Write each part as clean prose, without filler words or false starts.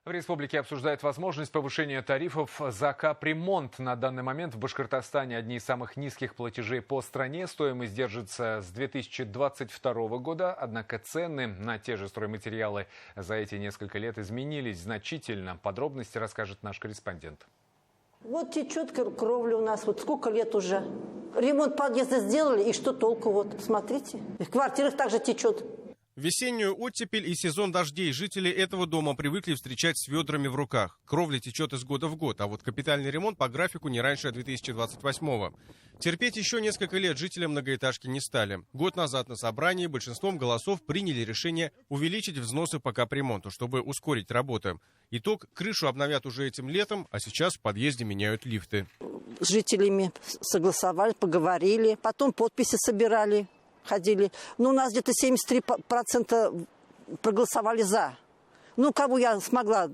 В республике обсуждают возможность повышения тарифов за капремонт. На данный момент в Башкортостане одни из самых низких платежей по стране. Стоимость держится с 2022 года. Однако цены на те же стройматериалы за эти несколько лет изменились значительно. Подробности расскажет наш корреспондент. Вот течет кровля у нас. Вот сколько лет уже. Ремонт подъезда сделали, и что толку? Вот, смотрите. В квартирах также течет. Весеннюю оттепель и сезон дождей жители этого дома привыкли встречать с ведрами в руках. Кровля течет из года в год, а вот капитальный ремонт по графику не раньше 2028-го. Терпеть еще несколько лет жителям многоэтажки не стали. Год назад на собрании большинством голосов приняли решение увеличить взносы по капремонту, чтобы ускорить работы. Итог: крышу обновят уже этим летом, а сейчас в подъезде меняют лифты. С жителями согласовали, поговорили, потом подписи собирали. Ходили. Ну, у нас где-то 73% проголосовали за. Ну, кого я смогла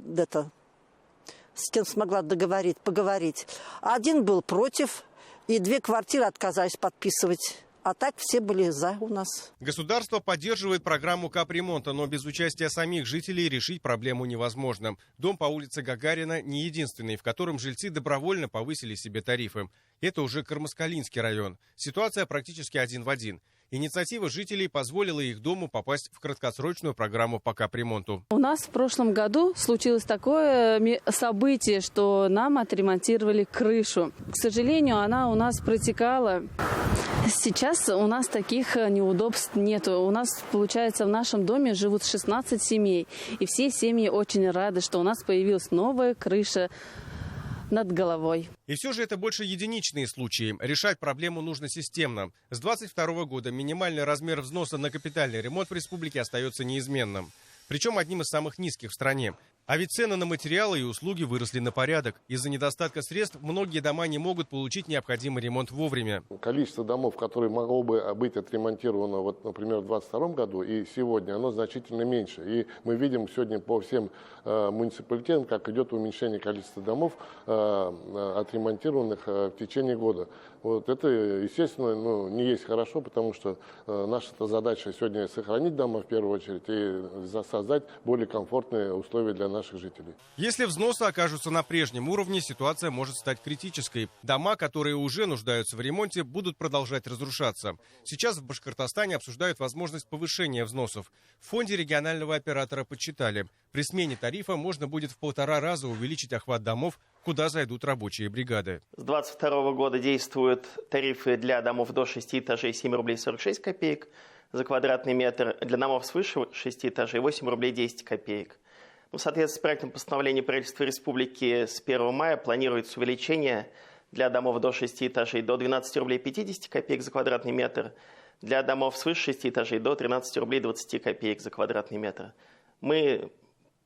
с кем смогла поговорить. Один был против, и 2 квартиры отказались подписывать. А так все были за у нас. Государство поддерживает программу капремонта, но без участия самих жителей решить проблему невозможно. Дом по улице Гагарина не единственный, в котором жильцы добровольно повысили себе тарифы. Это уже Кармаскалинский район. Ситуация практически один в один. Инициатива жителей позволила их дому попасть в краткосрочную программу по капремонту. У нас в прошлом году случилось такое событие, что нам отремонтировали крышу. К сожалению, она у нас протекала. Сейчас у нас таких неудобств нет. У нас, получается, в нашем доме живут 16 семей. И все семьи очень рады, что у нас появилась новая крыша над головой. И все же это больше единичные случаи. Решать проблему нужно системно. С 2022 года минимальный размер взноса на капитальный ремонт в республике остается неизменным. Причем одним из самых низких в стране. А ведь цены на материалы и услуги выросли на порядок. Из-за недостатка средств многие дома не могут получить необходимый ремонт вовремя. Количество домов, которые могло бы быть отремонтировано, вот, например, в 2022 году и сегодня, оно значительно меньше. И мы видим сегодня по всем муниципалитетам, как идет уменьшение количества домов, отремонтированных в течение года. Вот это, естественно, не есть хорошо, потому что наша задача сегодня сохранить дома в первую очередь и создать более комфортные условия для наших жителей. Если взносы окажутся на прежнем уровне, ситуация может стать критической. Дома, которые уже нуждаются в ремонте, будут продолжать разрушаться. Сейчас в Башкортостане обсуждают возможность повышения взносов. В фонде регионального оператора подсчитали: при смене тарифа можно будет в 1,5 раза увеличить охват домов, куда зайдут рабочие бригады. С 2022 года действуют тарифы для домов до 6 этажей 7 рублей 46 копеек за квадратный метр, для домов свыше 6 этажей 8 рублей 10 копеек. В соответствии с проектом постановления правительства республики с 1 мая планируется увеличение для домов до 6 этажей до 12 рублей 50 копеек за квадратный метр, для домов свыше 6 этажей до 13 рублей 20 копеек за квадратный метр. Мы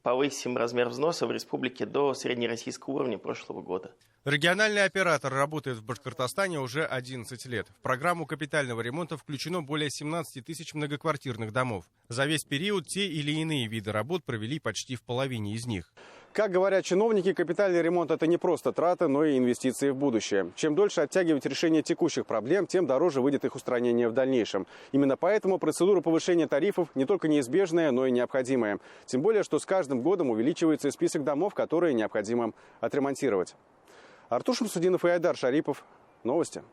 повысим размер взноса в республике до среднероссийского уровня прошлого года. Региональный оператор работает в Башкортостане уже 11 лет. В программу капитального ремонта включено более 17 тысяч многоквартирных домов. За весь период те или иные виды работ провели почти в половине из них. Как говорят чиновники, капитальный ремонт – это не просто траты, но и инвестиции в будущее. Чем дольше оттягивать решение текущих проблем, тем дороже выйдет их устранение в дальнейшем. Именно поэтому процедура повышения тарифов не только неизбежная, но и необходимая. Тем более, что с каждым годом увеличивается список домов, которые необходимо отремонтировать. Артур Шамсудинов и Айдар Шарипов. Новости.